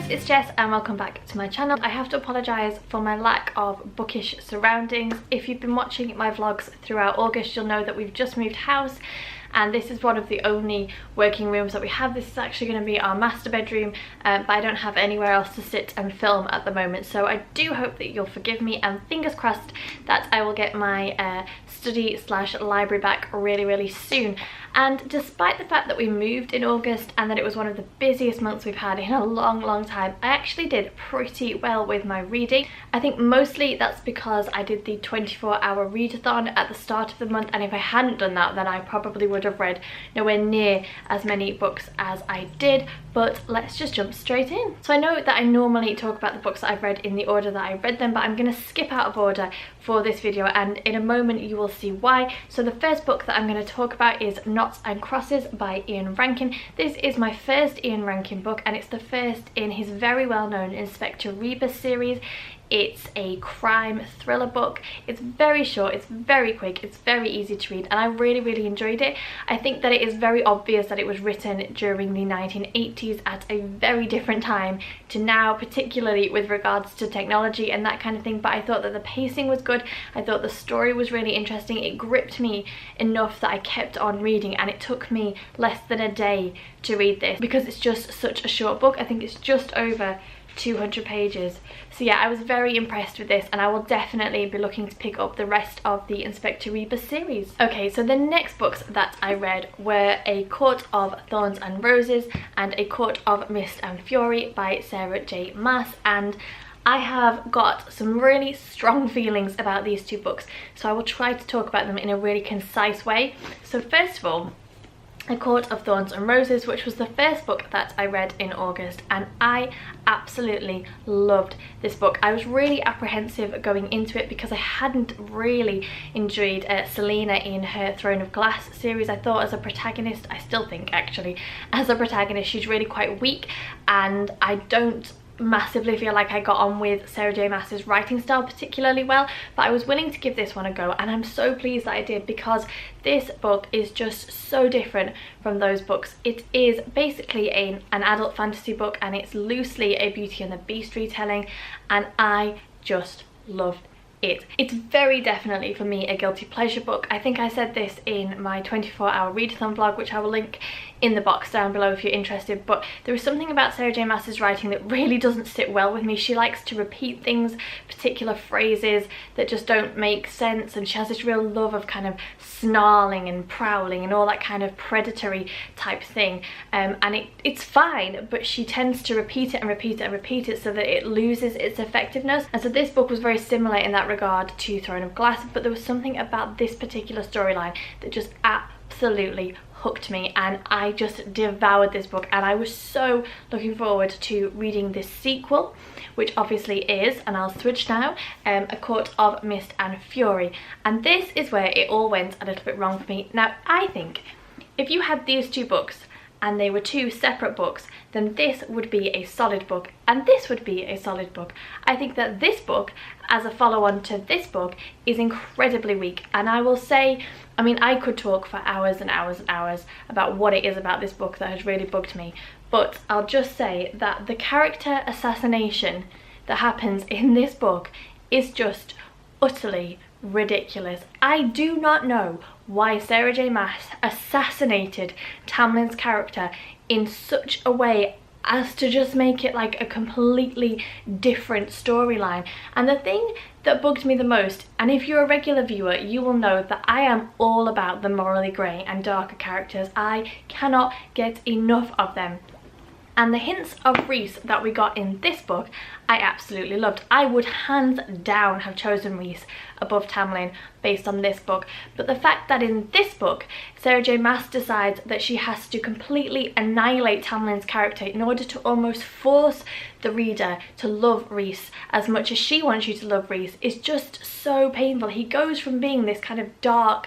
guys, it's Jess and welcome back to my channel. I have to apologise for my lack of bookish surroundings. If you've been watching my vlogs throughout August, you'll know that we've just moved house and this is one of the only working rooms that we have. This is actually going to be our master bedroom, but I don't have anywhere else to sit and film at the moment, so I do hope that you'll forgive me, and fingers crossed that I will get my study slash library back really soon. And despite the fact that we moved in August and that it was one of the busiest months we've had in a long time, I actually did pretty well with my reading. I think mostly that's because I did the 24-hour readathon at the start of the month, and if I hadn't done that then I probably would have read nowhere near as many books as I did. But let's just jump straight in. So I know that I normally talk about the books that I've read in the order that I read them, but I'm going to skip out of order for this video, and in a moment you will see why. So the first book that I'm going to talk about is Knots and Crosses by Ian Rankin. This is my first Ian Rankin book, and it's the first in his very well-known Inspector Rebus series. It's a crime thriller book. It's very short, it's very quick, it's very easy to read, and I really enjoyed it. I think that it is very obvious that it was written during the 1980s at a very different time to now, particularly with regards to technology and that kind of thing, but I thought that the pacing was good. I thought the story was really interesting. It gripped me enough that I kept on reading, and it took me less than a day to read this because it's just such a short book. I think it's just over 200 pages. So yeah, I was very impressed with this, and I will definitely be looking to pick up the rest of the Inspector Rebus series. Okay, so the next books that I read were A Court of Thorns and Roses and A Court of Mist and Fury by Sarah J Maas, and I have got some really strong feelings about these two books, so I will try to talk about them in a really concise way. So first of all, A Court of Thorns and Roses, which was the first book that I read in August, and I absolutely loved this book. I was really apprehensive going into it because I hadn't really enjoyed Selena in her Throne of Glass series. I thought as a protagonist, I still think actually, as a protagonist she's really quite weak, and I don't massively feel like I got on with Sarah J Maas's writing style particularly well, but I was willing to give this one a go, and I'm so pleased that I did because this book is just so different from those books. It is basically an adult fantasy book, and it's loosely a Beauty and the Beast retelling, and I just loved it. It's very definitely for me a guilty pleasure book. I think I said this in my 24-hour readathon vlog, which I will link in the box down below if you're interested, but there is something about Sarah J Maas's writing that really doesn't sit well with me. She likes to repeat things, particular phrases that just don't make sense, and she has this real love of kind of snarling and prowling and all that kind of predatory type thing, and it's fine, but she tends to repeat it and repeat it and repeat it so that it loses its effectiveness. And so this book was very similar in that regard to Throne of Glass, but there was something about this particular storyline that just absolutely hooked me, and I just devoured this book, and I was so looking forward to reading this sequel, which obviously is, and I'll switch now, A Court of Mist and Fury. And this is where it all went a little bit wrong for me. Now I think if you had these two books and they were two separate books, then this would be a solid book and this would be a solid book. I think that this book, as a follow-on to this book, is incredibly weak, and I will say, I mean, I could talk for hours and hours and hours about what it is about this book that has really bugged me, but I'll just say that the character assassination that happens in this book is just utterly ridiculous. I do not know why Sarah J Maas assassinated Tamlin's character in such a way as to just make it like a completely different storyline. And the thing that bugged me the most, and if you're a regular viewer you will know that I am all about the morally grey and darker characters. I cannot get enough of them. And the hints of Rhys that we got in this book, I absolutely loved. I would hands down have chosen Rhys above Tamlin based on this book. But the fact that in this book, Sarah J Maas decides that she has to completely annihilate Tamlin's character in order to almost force the reader to love Rhys as much as she wants you to love Rhys is just so painful. He goes from being this kind of dark,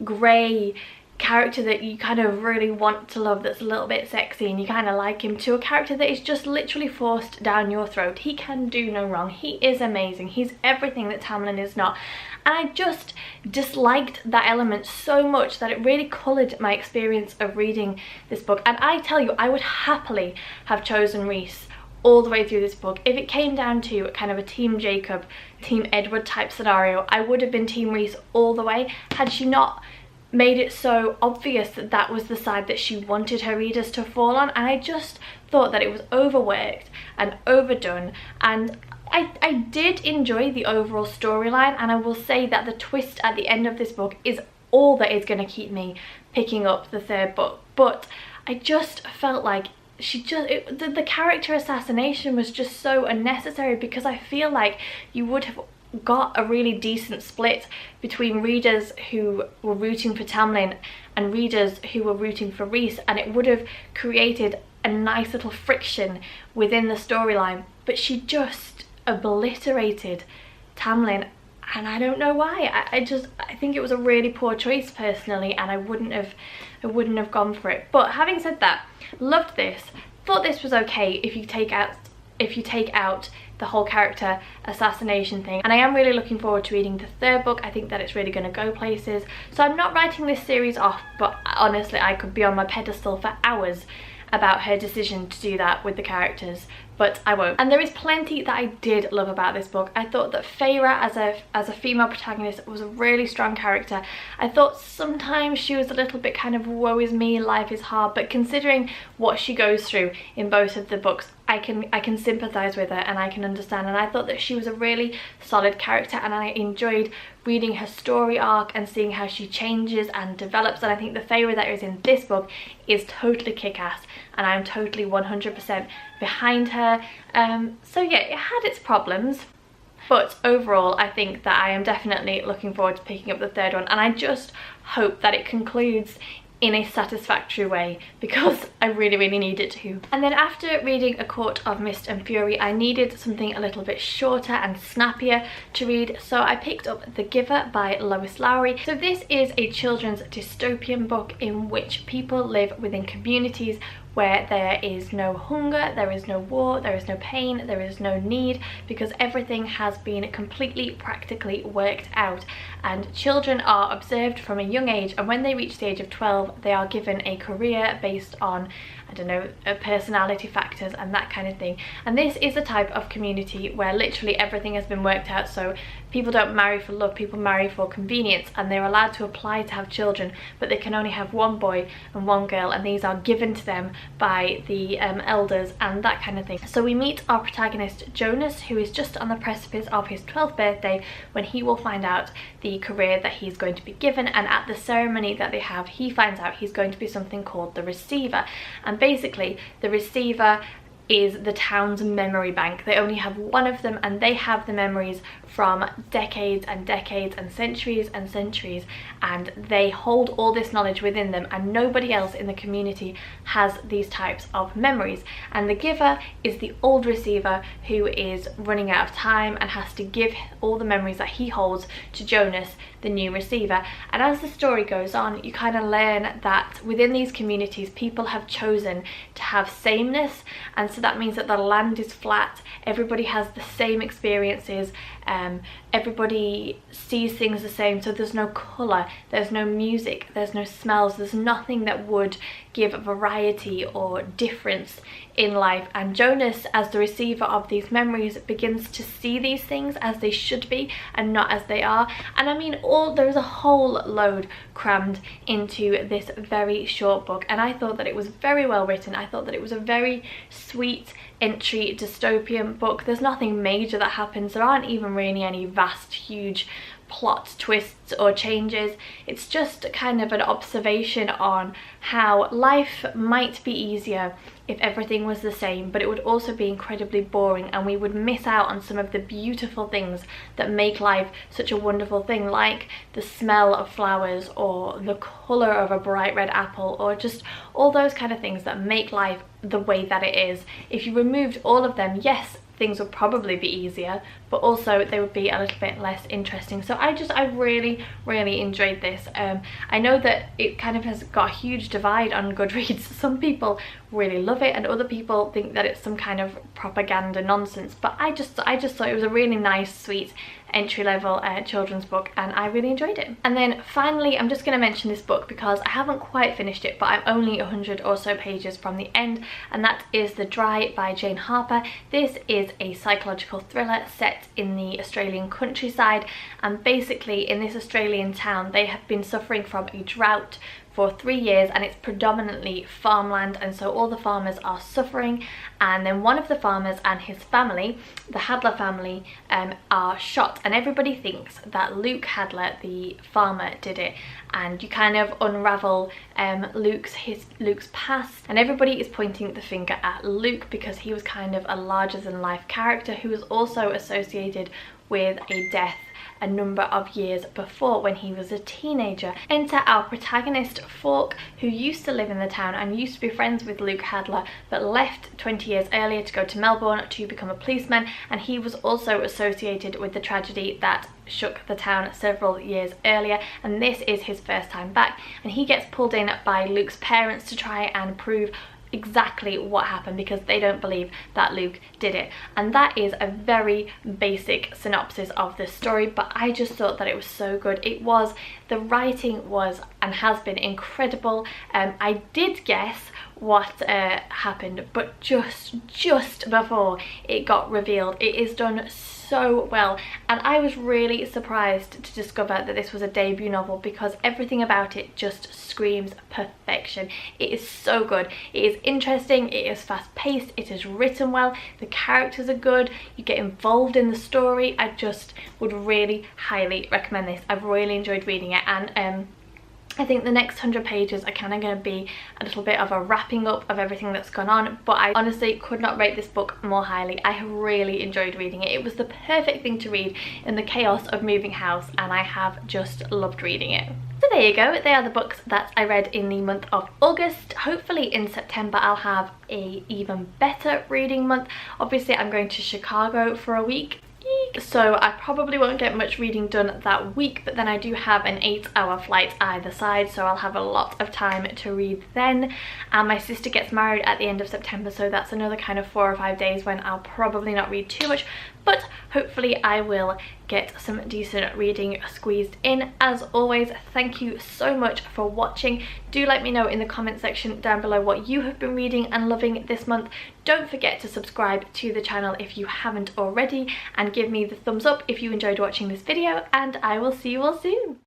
grey character that you kind of really want to love, that's a little bit sexy and you kind of like him, to a character that is just literally forced down your throat. He can do no wrong. He is amazing. He's everything that Tamlin is not. And I just disliked that element so much that it really coloured my experience of reading this book. And I tell you, I would happily have chosen Rhys all the way through this book. If it came down to kind of a Team Jacob, Team Edward type scenario, I would have been Team Reese all the way, had she not made it so obvious that that was the side that she wanted her readers to fall on. And I just thought that it was overworked and overdone, and I did enjoy the overall storyline, and I will say that the twist at the end of this book is all that is going to keep me picking up the third book. But I just felt like the character assassination was just so unnecessary, because I feel like you would have got a really decent split between readers who were rooting for Tamlin and readers who were rooting for Reese, and it would have created a nice little friction within the storyline. But she just obliterated Tamlin, and I don't know why. I think it was a really poor choice personally, and I wouldn't have gone for it. But having said that, loved this. Thought this was okay if you take out the whole character assassination thing, and I am really looking forward to reading the third book. I think that it's really going to go places. So I'm not writing this series off, but honestly I could be on my pedestal for hours about her decision to do that with the characters, but I won't. And there is plenty that I did love about this book. I thought that Feyre as a female protagonist was a really strong character. I thought sometimes she was a little bit kind of woe is me, life is hard, but considering what she goes through in both of the books, I can sympathise with her and I can understand. And I thought that she was a really solid character, and I enjoyed reading her story arc and seeing how she changes and develops. And I think the Feyre that is in this book is totally kick-ass, and I'm totally 100% behind her. So yeah, it had its problems, but overall I think that I am definitely looking forward to picking up the third one, and I just hope that it concludes in a satisfactory way, because I really need it to. And then after reading A Court of Mist and Fury, I needed something a little bit shorter and snappier to read, so I picked up The Giver by Lois Lowry. So this is a children's dystopian book in which people live within communities where there is no hunger, there is no war, there is no pain, there is no need, because everything has been completely practically worked out. And children are observed from a young age, and when they reach the age of 12 they are given a career based on, I don't know, personality factors and that kind of thing. And this is a type of community where literally everything has been worked out. So people don't marry for love, people marry for convenience, and they're allowed to apply to have children, but they can only have one boy and one girl, and these are given to them by the elders and that kind of thing. So we meet our protagonist Jonas, who is just on the precipice of his 12th birthday when he will find out the career that he's going to be given. And at the ceremony that they have, he finds out he's going to be something called the Receiver. And basically the Receiver is the town's memory bank. They only have one of them, and they have the memories from decades and decades and centuries, and they hold all this knowledge within them, and nobody else in the community has these types of memories. And the Giver is the old Receiver who is running out of time and has to give all the memories that he holds to Jonas, the new Receiver. And as the story goes on, you kind of learn that within these communities people have chosen to have sameness, and so that means that the land is flat, everybody has the same experiences, everybody sees things the same, so there's no colour, there's no music, there's no smells, there's nothing that would give variety or difference in life. And Jonas, as the receiver of these memories, begins to see these things as they should be and not as they are. And I mean, there's a whole load crammed into this very short book, and I thought that it was very well written. I thought that it was a very sweet entry dystopian book. There's nothing major that happens, there aren't even really any vast huge plot twists or changes. It's just kind of an observation on how life might be easier if everything was the same, but it would also be incredibly boring, and we would miss out on some of the beautiful things that make life such a wonderful thing, like the smell of flowers or the colour of a bright red apple, or just all those kind of things that make life the way that it is. If you removed all of them, yes, things would probably be easier, but also they would be a little bit less interesting. So I really enjoyed this. I know that it kind of has got a huge divide on Goodreads. Some people really love it and other people think that it's some kind of propaganda nonsense, but I just thought it was a really nice, sweet entry-level children's book, and I really enjoyed it. And then finally, I'm just going to mention this book because I haven't quite finished it, but I'm only 100 or so pages from the end, and that is The Dry by Jane Harper. This is a psychological thriller set in the Australian countryside, and basically in this Australian town they have been suffering from a drought for 3 years, and it's predominantly farmland, and so all the farmers are suffering. And then one of the farmers and his family, the Hadler family, are shot, and everybody thinks that Luke Hadler, the farmer, did it. And you kind of unravel Luke's past, and everybody is pointing the finger at Luke because he was kind of a larger-than-life character who was also associated with a death a number of years before when he was a teenager. Enter our protagonist Fork, who used to live in the town and used to be friends with Luke Hadler, but left 20 years earlier to go to Melbourne to become a policeman, and he was also associated with the tragedy that shook the town several years earlier, and this is his first time back, and he gets pulled in by Luke's parents to try and prove exactly what happened because they don't believe that Luke did it. And that is a very basic synopsis of the story, but I just thought that it was so good. The writing was and has been incredible. I did guess what happened, but just before it got revealed. It is done so well, and I was really surprised to discover that this was a debut novel because everything about it just screams perfection. It is so good. It is interesting, it is fast-paced, it is written well, the characters are good, you get involved in the story. I just would really highly recommend this. I've really enjoyed reading it, and I think the next 100 pages are kind of going to be a little bit of a wrapping up of everything that's gone on, but I honestly could not rate this book more highly. I have really enjoyed reading it. It was the perfect thing to read in the chaos of moving house, and I have just loved reading it. So there you go, they are the books that I read in the month of August. Hopefully in September I'll have a even better reading month. Obviously I'm going to Chicago for a week, so I probably won't get much reading done that week, but then I do have an 8-hour flight either side, so I'll have a lot of time to read then. And my sister gets married at the end of September, so that's another kind of 4 or 5 days when I'll probably not read too much, but hopefully I will get some decent reading squeezed in. As always, thank you so much for watching. Do let me know in the comment section down below what you have been reading and loving this month. Don't forget to subscribe to the channel if you haven't already, and give me the thumbs up if you enjoyed watching this video, and I will see you all soon.